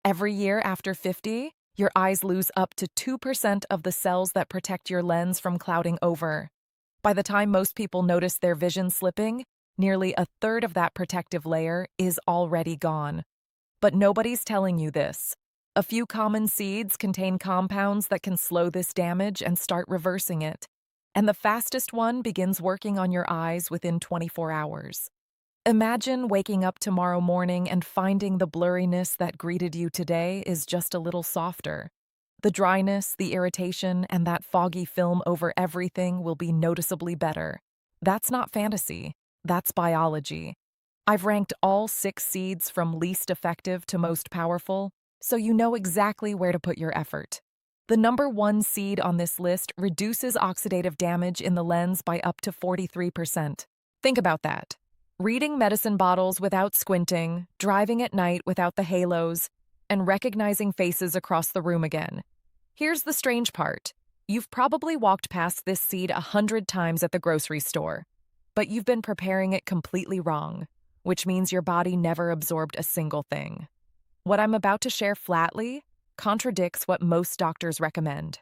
Every year after 50, your eyes lose up to 2% of the cells that protect your lens from clouding over. By the time most people notice their vision slipping, nearly a third of that protective layer is already gone. But nobody's telling you this. A few common seeds contain compounds that can slow this damage and start reversing it. And the fastest one begins working on your eyes within 24 hours. Imagine waking up tomorrow morning and finding the blurriness that greeted you today is just a little softer. The dryness, the irritation, and that foggy film over everything will be noticeably better. That's not fantasy. That's biology. I've ranked all 6 seeds from least effective to most powerful, so you know exactly where to put your effort. The number 1 seed on this list reduces oxidative damage in the lens by up to 43%. Think about that. Reading medicine bottles without squinting, driving at night without the halos, and recognizing faces across the room again. Here's the strange part. You've probably walked past this seed 100 times at the grocery store, but you've been preparing it completely wrong, which means your body never absorbed a single thing. What I'm about to share flatly contradicts what most doctors recommend.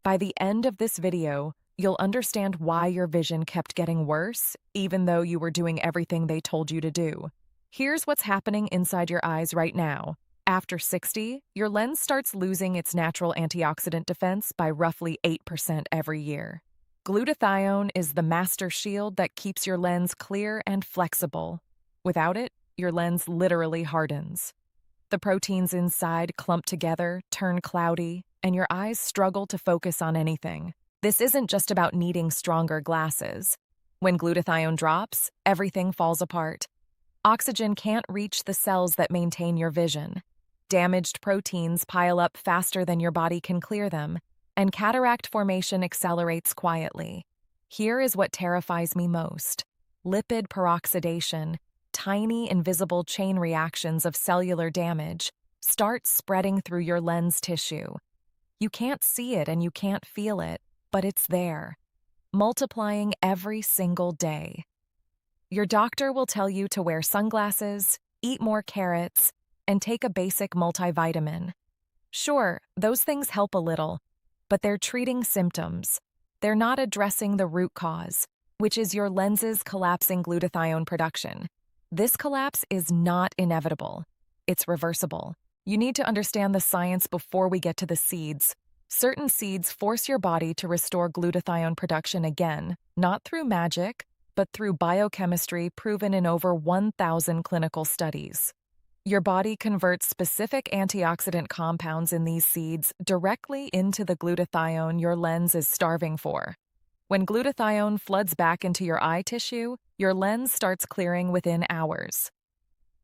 By the end of this video, you'll understand why your vision kept getting worse, even though you were doing everything they told you to do. Here's what's happening inside your eyes right now. After 60, your lens starts losing its natural antioxidant defense by roughly 8% every year. Glutathione is the master shield that keeps your lens clear and flexible. Without it, your lens literally hardens. The proteins inside clump together, turn cloudy, and your eyes struggle to focus on anything. This isn't just about needing stronger glasses. When glutathione drops, everything falls apart. Oxygen can't reach the cells that maintain your vision. Damaged proteins pile up faster than your body can clear them, and cataract formation accelerates quietly. Here is what terrifies me most. Lipid peroxidation, tiny invisible chain reactions of cellular damage, start spreading through your lens tissue. You can't see it and you can't feel it, but it's there, multiplying every single day. Your doctor will tell you to wear sunglasses, eat more carrots, and take a basic multivitamin. Sure, those things help a little, but they're treating symptoms. They're not addressing the root cause, which is your lens's collapsing glutathione production. This collapse is not inevitable. It's reversible. You need to understand the science before we get to the seeds. Certain seeds force your body to restore glutathione production again, not through magic, but through biochemistry proven in over 1,000 clinical studies. Your body converts specific antioxidant compounds in these seeds directly into the glutathione your lens is starving for. When glutathione floods back into your eye tissue, your lens starts clearing within hours.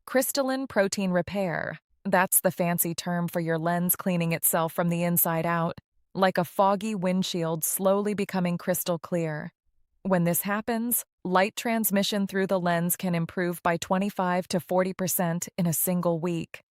Crystalline protein repair, that's the fancy term for your lens cleaning itself from the inside out, like a foggy windshield slowly becoming crystal clear. When this happens, light transmission through the lens can improve by 25 to 40% in a single week.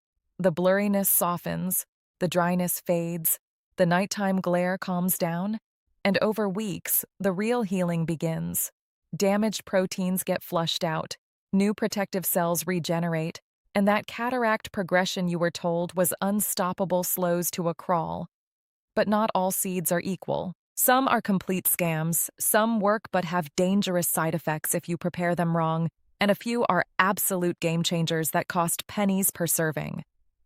The blurriness softens, the dryness fades, the nighttime glare calms down, and over weeks, the real healing begins. Damaged proteins get flushed out, new protective cells regenerate, and that cataract progression you were told was unstoppable slows to a crawl. But not all seeds are equal. Some are complete scams, some work but have dangerous side effects if you prepare them wrong, and a few are absolute game changers that cost pennies per serving.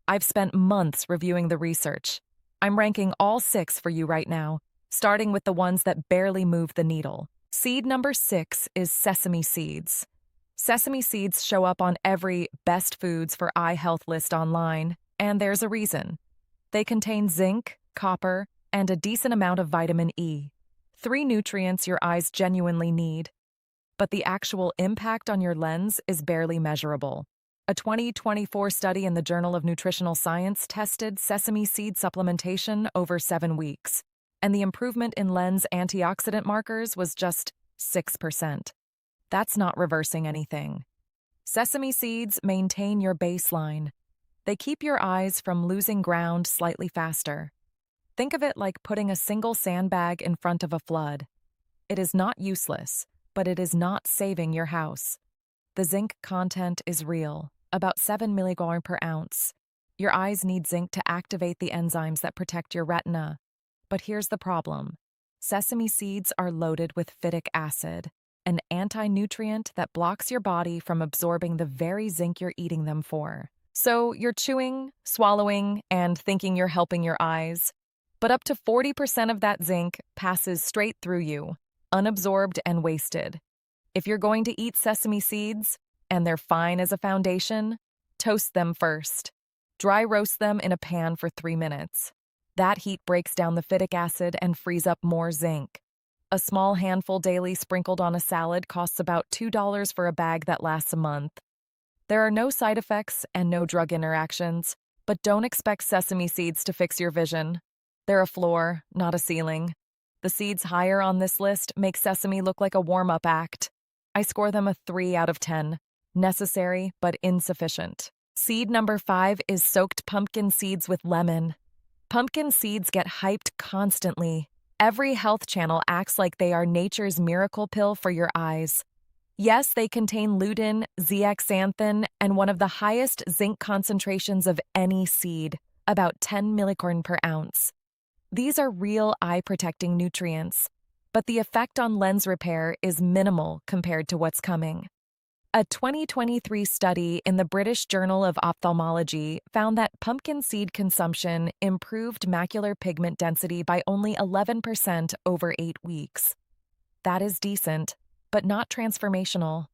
I've spent months reviewing the research. I'm ranking all 6 for you right now, starting with the ones that barely move the needle. Seed number 6 is sesame seeds. Sesame seeds show up on every best foods for eye health list online, and there's a reason. They contain zinc, copper, and a decent amount of vitamin E, 3 nutrients your eyes genuinely need. But the actual impact on your lens is barely measurable. A 2024 study in the Journal of Nutritional Science tested sesame seed supplementation over 7 weeks, and the improvement in lens antioxidant markers was just 6%. That's not reversing anything. Sesame seeds maintain your baseline. They keep your eyes from losing ground slightly faster. Think of it like putting a single sandbag in front of a flood. It is not useless, but it is not saving your house. The zinc content is real, about 7 milligrams per ounce. Your eyes need zinc to activate the enzymes that protect your retina. But here's the problem. Sesame seeds are loaded with phytic acid, an anti-nutrient that blocks your body from absorbing the very zinc you're eating them for. So you're chewing, swallowing, and thinking you're helping your eyes, but up to 40% of that zinc passes straight through you, unabsorbed and wasted. If you're going to eat sesame seeds, and they're fine as a foundation, toast them first. Dry roast them in a pan for 3 minutes. That heat breaks down the phytic acid and frees up more zinc. A small handful daily sprinkled on a salad costs about $2 for a bag that lasts a month. There are no side effects and no drug interactions, but don't expect sesame seeds to fix your vision. They're a floor, not a ceiling. The seeds higher on this list make sesame look like a warm-up act. I score them a 3 out of 10. Necessary, but insufficient. Seed number 5 is soaked pumpkin seeds with lemon. Pumpkin seeds get hyped constantly. Every health channel acts like they are nature's miracle pill for your eyes. Yes, they contain lutein, zeaxanthin, and one of the highest zinc concentrations of any seed, about 10 millicorn per ounce. These are real eye-protecting nutrients, but the effect on lens repair is minimal compared to what's coming. A 2023 study in the British Journal of Ophthalmology found that pumpkin seed consumption improved macular pigment density by only 11% over 8 weeks. That is decent, but not transformational.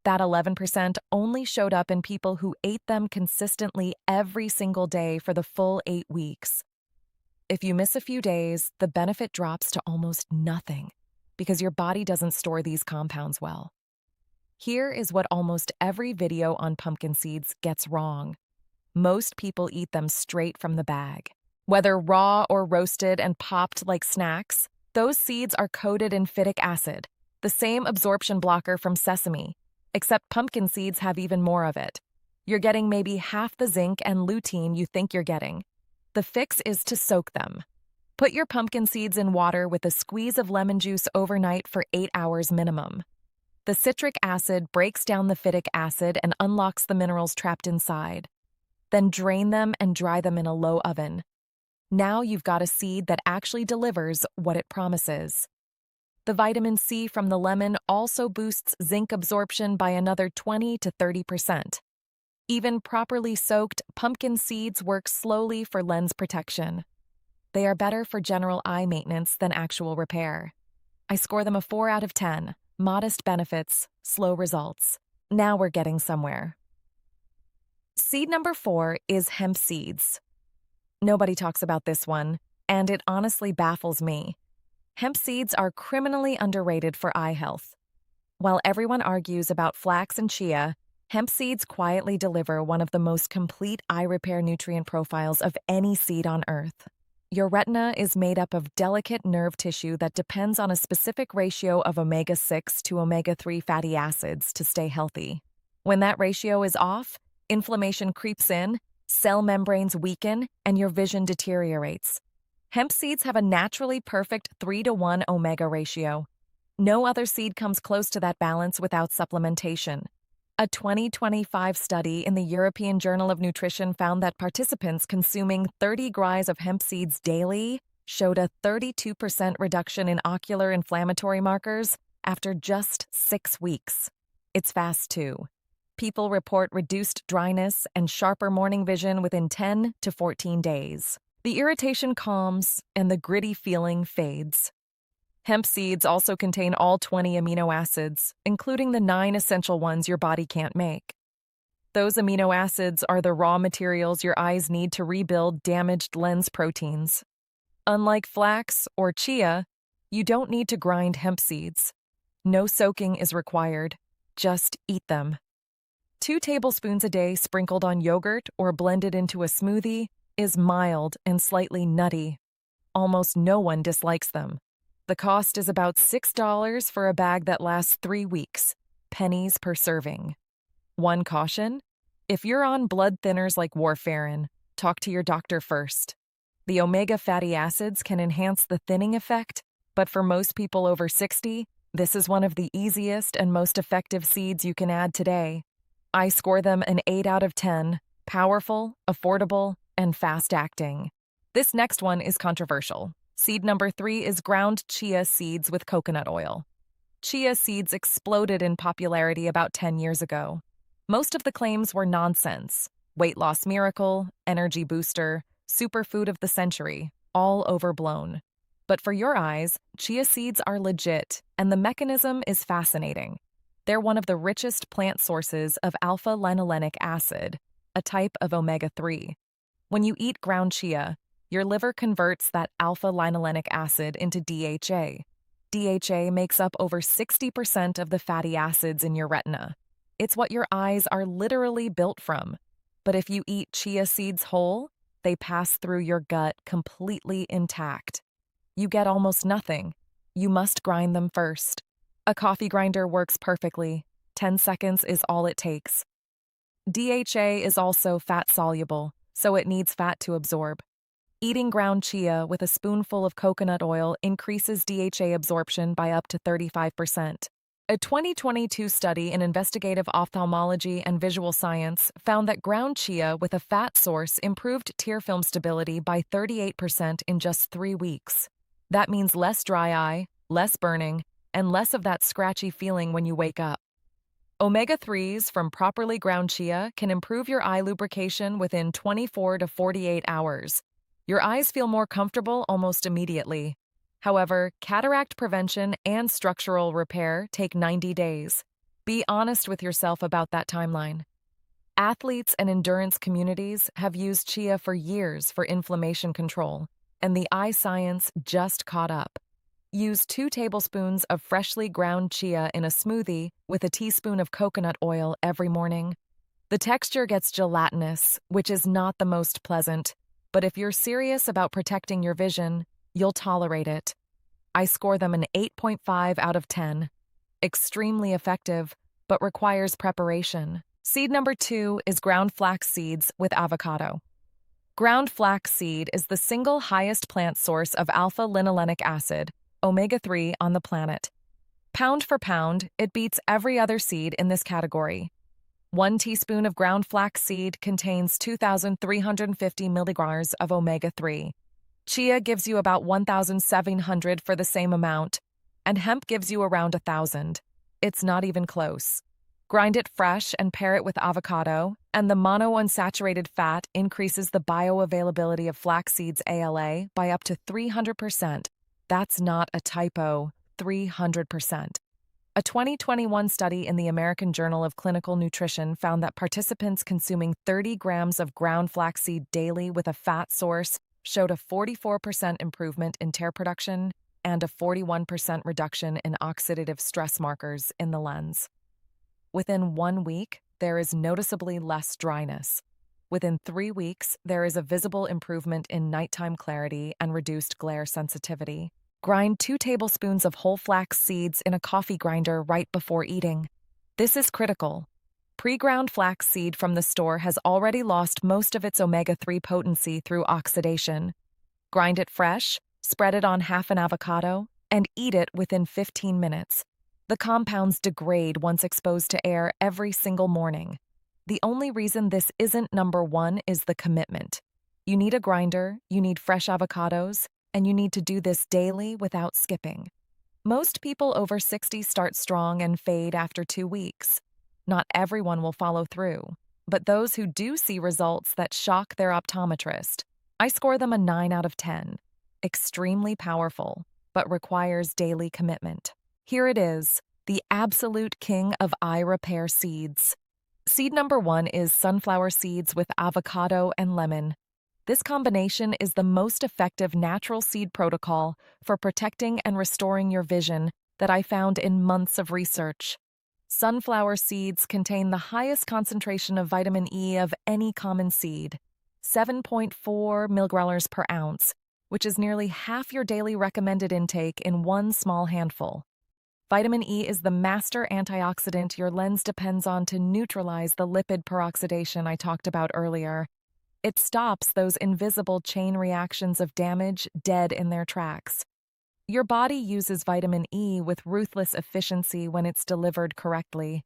That 11% only showed up in people who ate them consistently every single day for the full 8 weeks. If you miss a few days, the benefit drops to almost nothing because your body doesn't store these compounds well. Here is what almost every video on pumpkin seeds gets wrong. Most people eat them straight from the bag. Whether raw or roasted and popped like snacks, those seeds are coated in phytic acid, the same absorption blocker from sesame, except pumpkin seeds have even more of it. You're getting maybe half the zinc and lutein you think you're getting. The fix is to soak them. Put your pumpkin seeds in water with a squeeze of lemon juice overnight for 8 hours minimum. The citric acid breaks down the phytic acid and unlocks the minerals trapped inside. Then drain them and dry them in a low oven. Now you've got a seed that actually delivers what it promises. The vitamin C from the lemon also boosts zinc absorption by another 20 to 30%. Even properly soaked, pumpkin seeds work slowly for lens protection. They are better for general eye maintenance than actual repair. I score them a 4 out of 10. Modest benefits, slow results. Now we're getting somewhere. Seed number 4 is hemp seeds. Nobody talks about this one, and it honestly baffles me. Hemp seeds are criminally underrated for eye health. While everyone argues about flax and chia, hemp seeds quietly deliver one of the most complete eye repair nutrient profiles of any seed on Earth. Your retina is made up of delicate nerve tissue that depends on a specific ratio of omega-6 to omega-3 fatty acids to stay healthy. When that ratio is off, inflammation creeps in, cell membranes weaken, and your vision deteriorates. Hemp seeds have a naturally perfect 3-to-1 omega ratio. No other seed comes close to that balance without supplementation. A 2025 study in the European Journal of Nutrition found that participants consuming 30 grais of hemp seeds daily showed a 32% reduction in ocular inflammatory markers after just 6 weeks. It's fast, too. People report reduced dryness and sharper morning vision within 10 to 14 days. The irritation calms and the gritty feeling fades. Hemp seeds also contain all 20 amino acids, including the 9 essential ones your body can't make. Those amino acids are the raw materials your eyes need to rebuild damaged lens proteins. Unlike flax or chia, you don't need to grind hemp seeds. No soaking is required. Just eat them. 2 tablespoons a day sprinkled on yogurt or blended into a smoothie is mild and slightly nutty. Almost no one dislikes them. The cost is about $6 for a bag that lasts 3 weeks, pennies per serving. One caution: if you're on blood thinners like warfarin, talk to your doctor first. The omega fatty acids can enhance the thinning effect, but for most people over 60, this is one of the easiest and most effective seeds you can add today. I score them an 8 out of 10. Powerful, affordable, and fast-acting. This next one is controversial. Seed number 3 is ground chia seeds with coconut oil. Chia seeds exploded in popularity about 10 years ago. Most of the claims were nonsense. Weight loss miracle, energy booster, superfood of the century, all overblown. But for your eyes, chia seeds are legit, and the mechanism is fascinating. They're one of the richest plant sources of alpha-linolenic acid, a type of omega-3. When you eat ground chia, your liver converts that alpha-linolenic acid into DHA. DHA makes up over 60% of the fatty acids in your retina. It's what your eyes are literally built from. But if you eat chia seeds whole, they pass through your gut completely intact. You get almost nothing. You must grind them first. A coffee grinder works perfectly. 10 seconds is all it takes. DHA is also fat-soluble, so it needs fat to absorb. Eating ground chia with a spoonful of coconut oil increases DHA absorption by up to 35%. A 2022 study in investigative ophthalmology and visual science found that ground chia with a fat source improved tear film stability by 38% in just 3 weeks. That means less dry eye, less burning, and less of that scratchy feeling when you wake up. Omega-3s from properly ground chia can improve your eye lubrication within 24 to 48 hours. Your eyes feel more comfortable almost immediately. However, cataract prevention and structural repair take 90 days. Be honest with yourself about that timeline. Athletes and endurance communities have used chia for years for inflammation control, and the eye science just caught up. Use 2 tablespoons of freshly ground chia in a smoothie with a teaspoon of coconut oil every morning. The texture gets gelatinous, which is not the most pleasant, but if you're serious about protecting your vision, you'll tolerate it. I score them an 8.5 out of 10. Extremely effective, but requires preparation. Seed number 2 is ground flax seeds with avocado. Ground flax seed is the single highest plant source of alpha-linolenic acid, omega-3, on the planet. Pound for pound, it beats every other seed in this category. 1 teaspoon of ground flax seed contains 2,350 milligrams of omega-3. Chia gives you about 1,700 for the same amount, and hemp gives you around 1,000. It's not even close. Grind it fresh and pair it with avocado, and the monounsaturated fat increases the bioavailability of flax seeds ALA by up to 300%. That's not a typo, 300%. A 2021 study in the American Journal of Clinical Nutrition found that participants consuming 30 grams of ground flaxseed daily with a fat source showed a 44% improvement in tear production and a 41% reduction in oxidative stress markers in the lens. Within 1 week, there is noticeably less dryness. Within 3 weeks, there is a visible improvement in nighttime clarity and reduced glare sensitivity. Grind 2 tablespoons of whole flax seeds in a coffee grinder right before eating. This is critical. Pre-ground flax seed from the store has already lost most of its omega-3 potency through oxidation. Grind it fresh, spread it on half an avocado, and eat it within 15 minutes. The compounds degrade once exposed to air every single morning. The only reason this isn't number 1 is the commitment. You need a grinder, you need fresh avocados, and you need to do this daily without skipping. Most people over 60 start strong and fade after 2 weeks. Not everyone will follow through, but those who do see results that shock their optometrist, I score them a 9 out of 10. Extremely powerful, but requires daily commitment. Here it is, the absolute king of eye repair seeds. Seed number 1 is sunflower seeds with avocado and lemon. This combination is the most effective natural seed protocol for protecting and restoring your vision that I found in months of research. Sunflower seeds contain the highest concentration of vitamin E of any common seed, 7.4 milligrams per ounce, which is nearly half your daily recommended intake in 1 small handful. Vitamin E is the master antioxidant your lens depends on to neutralize the lipid peroxidation I talked about earlier. It stops those invisible chain reactions of damage dead in their tracks. Your body uses vitamin E with ruthless efficiency when it's delivered correctly.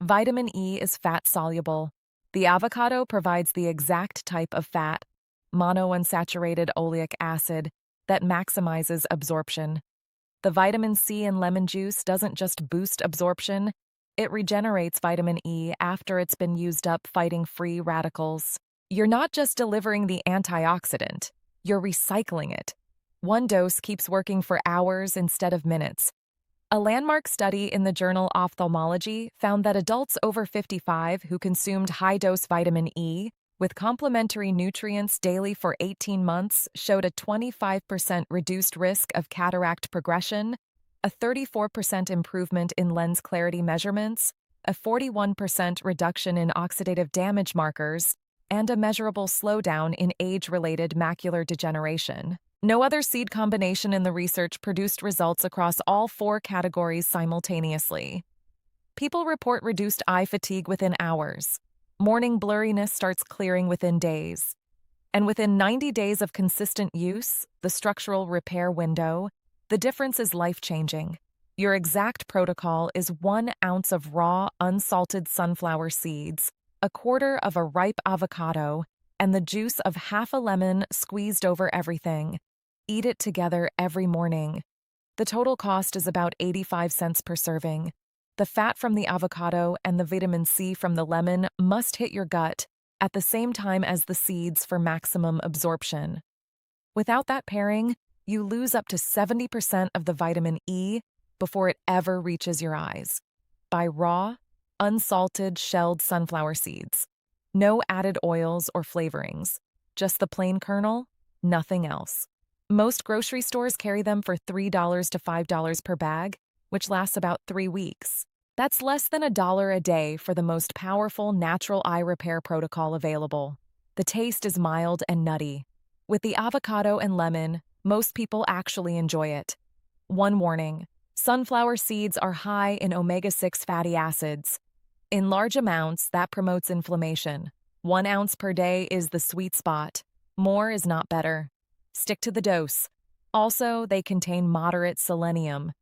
Vitamin E is fat-soluble, The avocado provides the exact type of fat, monounsaturated oleic acid, that maximizes absorption. The vitamin C in lemon juice doesn't just boost absorption, it regenerates vitamin E after it's been used up fighting free radicals. You're not just delivering the antioxidant, you're recycling it. One dose keeps working for hours instead of minutes. A landmark study in the journal Ophthalmology found that adults over 55 who consumed high-dose vitamin E with complementary nutrients daily for 18 months showed a 25% reduced risk of cataract progression, a 34% improvement in lens clarity measurements, a 41% reduction in oxidative damage markers, and a measurable slowdown in age-related macular degeneration. No other seed combination in the research produced results across all 4 categories simultaneously. People report reduced eye fatigue within hours. Morning blurriness starts clearing within days. And within 90 days of consistent use, the structural repair window, the difference is life-changing. Your exact protocol is 1 ounce of raw, unsalted sunflower seeds, a quarter of a ripe avocado, and the juice of half a lemon squeezed over everything. Eat it together every morning. The total cost is about 85 cents per serving. The fat from the avocado and the vitamin C from the lemon must hit your gut at the same time as the seeds for maximum absorption. Without that pairing, you lose up to 70% of the vitamin E before it ever reaches your eyes. Buy raw, unsalted, shelled sunflower seeds. No added oils or flavorings. Just the plain kernel, nothing else. Most grocery stores carry them for $3 to $5 per bag, which lasts about 3 weeks. That's less than $1 a day for the most powerful natural eye repair protocol available. The taste is mild and nutty. With the avocado and lemon, most people actually enjoy it. One warning: sunflower seeds are high in omega-6 fatty acids. In large amounts, that promotes inflammation. 1 ounce per day is the sweet spot. More is not better. Stick to the dose. Also, they contain moderate selenium.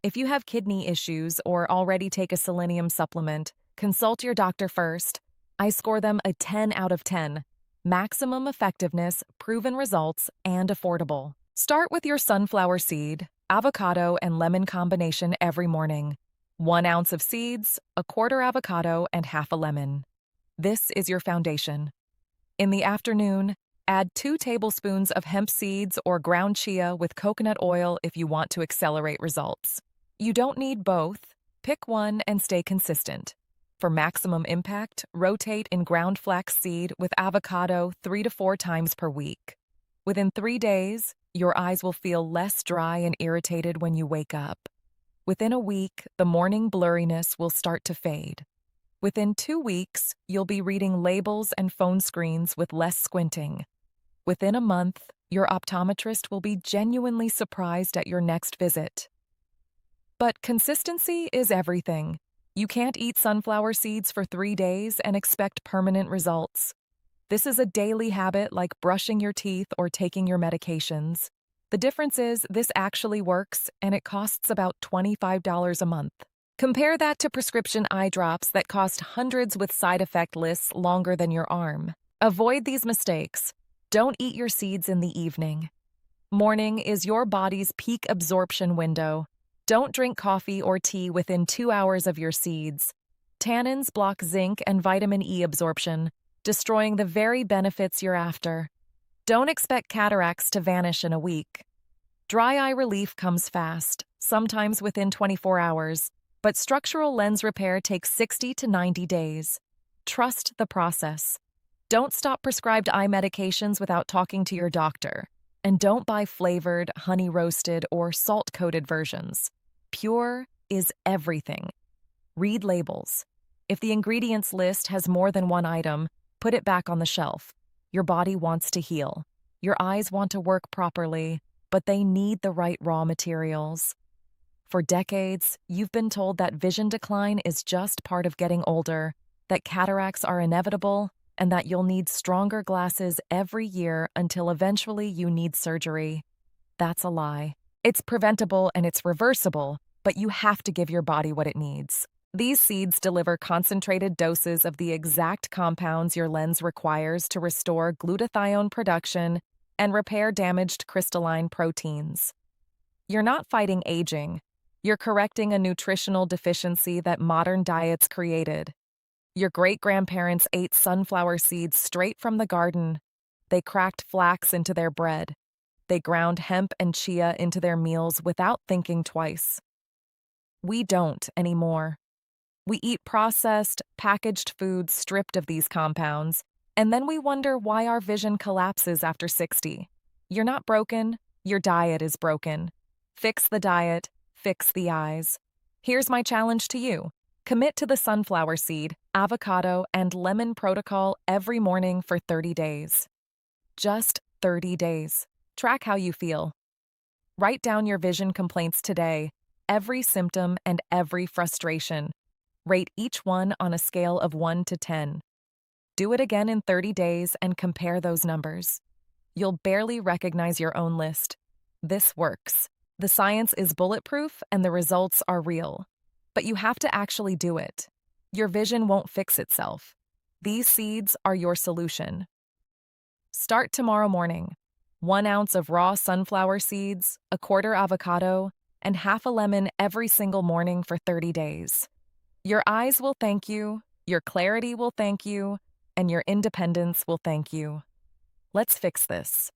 If you have kidney issues or already take a selenium supplement, consult your doctor first. I score them a 10 out of 10. Maximum effectiveness, proven results, and affordable. Start with your sunflower seed, avocado, and lemon combination every morning. 1 ounce of seeds, a quarter avocado, and half a lemon. This is your foundation. In the afternoon, add 2 tablespoons of hemp seeds or ground chia with coconut oil if you want to accelerate results. You don't need both. Pick one and stay consistent. For maximum impact, rotate in ground flax seed with avocado 3 to 4 times per week. Within 3 days, your eyes will feel less dry and irritated when you wake up. Within a week, the morning blurriness will start to fade. Within 2 weeks, you'll be reading labels and phone screens with less squinting. Within a month, your optometrist will be genuinely surprised at your next visit. But consistency is everything. You can't eat sunflower seeds for 3 days and expect permanent results. This is a daily habit like brushing your teeth or taking your medications. The difference is this actually works, and it costs about $25 a month. Compare that to prescription eye drops that cost hundreds with side effect lists longer than your arm. Avoid these mistakes. Don't eat your seeds in the evening. Morning is your body's peak absorption window. Don't drink coffee or tea within 2 hours of your seeds. Tannins block zinc and vitamin E absorption, destroying the very benefits you're after. Don't expect cataracts to vanish in a week. Dry eye relief comes fast, sometimes within 24 hours, but structural lens repair takes 60 to 90 days. Trust the process. Don't stop prescribed eye medications without talking to your doctor. And don't buy flavored, honey-roasted, or salt-coated versions. Pure is everything. Read labels. If the ingredients list has more than one item, put it back on the shelf. Your body wants to heal. Your eyes want to work properly, but they need the right raw materials. For decades, you've been told that vision decline is just part of getting older, that cataracts are inevitable, and that you'll need stronger glasses every year until eventually you need surgery. That's a lie. It's preventable and it's reversible, but you have to give your body what it needs. These seeds deliver concentrated doses of the exact compounds your lens requires to restore glutathione production and repair damaged crystalline proteins. You're not fighting aging. You're correcting a nutritional deficiency that modern diets created. Your great-grandparents ate sunflower seeds straight from the garden. They cracked flax into their bread. They ground hemp and chia into their meals without thinking twice. We don't anymore. We eat processed, packaged foods stripped of these compounds, and then we wonder why our vision collapses after 60. You're not broken, your diet is broken. Fix the diet, fix the eyes. Here's my challenge to you. Commit to the sunflower seed, avocado, and lemon protocol every morning for 30 days. Just 30 days. Track how you feel. Write down your vision complaints today, every symptom and every frustration. Rate each one on a scale of 1 to 10. Do it again in 30 days and compare those numbers. You'll barely recognize your own list. This works. The science is bulletproof and the results are real. But you have to actually do it. Your vision won't fix itself. These seeds are your solution. Start tomorrow morning. 1 ounce of raw sunflower seeds, a quarter avocado, and half a lemon every single morning for 30 days. Your eyes will thank you, your clarity will thank you, and your independence will thank you. Let's fix this.